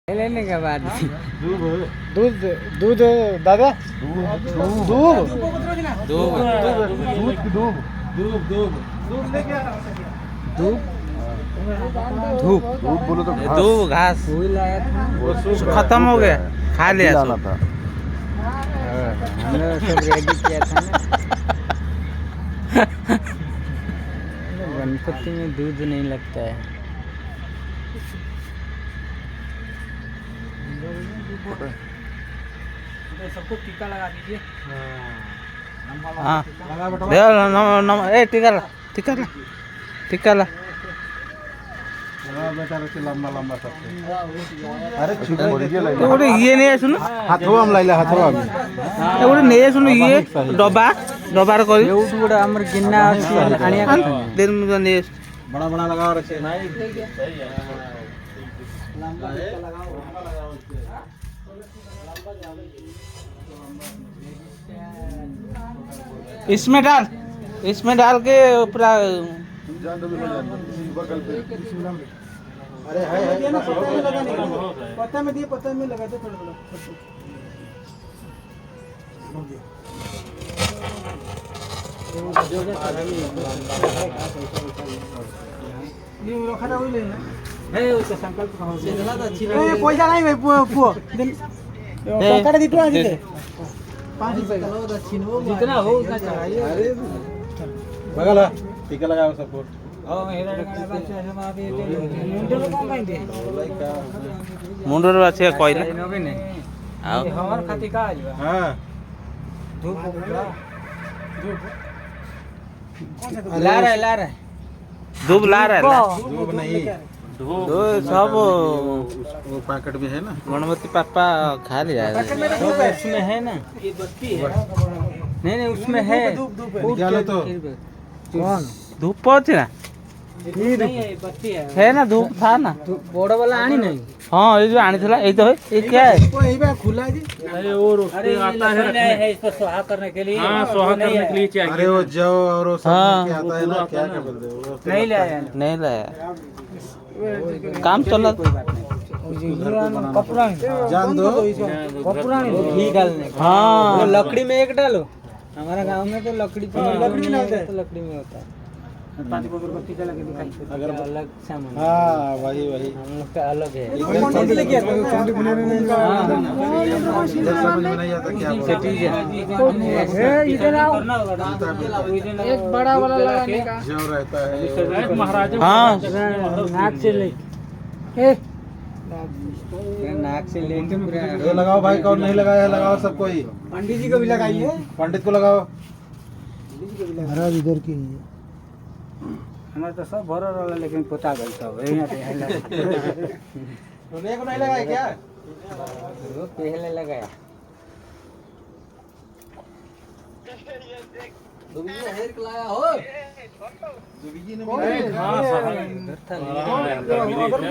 लेने के बाद दूध दूध दादा दूध दूध धूप बोलो तो धूप घास खत्म हो गया, खा लिया जाना सब। था। हमने सब रेडी किया था ना। गणपति में दूध नहीं लगता है। सबको टीका लगा दीजिए। हाँ ए टीका ला, टीका ला, टीका ला। लंबा लंबा सब अरे ଗୋଟେ ଇଏ ନେଇ ଆସୁନ, ହାଥवा हम लाइला हाथवा में ଗୋଟେ ନେଇ ଆସୁନ ଇଏ ଡବା ଡବାର କରି ଯୋଉଠୁ ଗୋଟେ ଆମର ଗିନା ଅଛି ଆଣିବା କଥା। ଦେନ ମୁଁ ନେଇ ଆସୁ। बड़ा बड़ा लगा रखे इसमें डाल के पूरा बगल पे अरे पत्ता में दिए, पत्ता में लगा दो थोड़ा थोड़ा। ये रखा था वही लेना है, उसका संकल्प कहाँ से चला था? अच्छी नहीं पैसा नहीं भाई पुआ टोकरा दी तो आज दे 5 रुपए का जितना हो उतना चढ़ाइए। अरे बगल है टीका लगाओ सबको मुंडर अच्छे कहले आओ हमार खातिर का आइबा। हां धूप ला रहा है धूप ला रहा है धूप नहीं धूप सब वो पैकेट में है ना गणपति पापा खा लिया है। उसमें है ना, ये बत्ती है। नहीं उसमें है। निकालो तो कौन धूप अच्छी ना नहीं है, ये बत्ती है ना, धूप था ना। बड़ा वाला आनी नहीं। हाँ ये जो आनी थला ये तो है, ये क्या है? वो यही पे खुला है जी। अरे और अरे आता है इस पर सुहा करने के लिए। हाँ सुहा करने के लिए चाहिए। अरे वो जौ और वो सब हाँ। के आता है ना क्या क्या बोलते हैं वो नहीं ले आया नहीं लाया, काम चल रहा। कपूरा जान दो कपूरा घी डालने का। हाँ वो लकड़ी में एक डालो। हमारा गांव में तो लकड़ी पे लकड़ी में होता है, तो लकड़ी में होता है। 5 अगरबत्ती जला के दिखाई अगर अलग सामान। हाँ वही वही हम लोग का अलग है। समझ लेके समझ में नहीं आता क्या इधर आओ। एक बड़ा वाला लगाने का जौ रहता है महाराज। हाँ नाक से ले नाक से लेके पूरा। ये लगाओ भाई, कौन नहीं लगाया है लगाओ सब कोई। पंडित जी को भी लगाइए। पंडित को लगाओ। महाराज इधर की हमारे तो सब भर रहा, लेकिन पोता गई सब तो को नहीं लगाया क्या? वो पहले लगाया। हाँ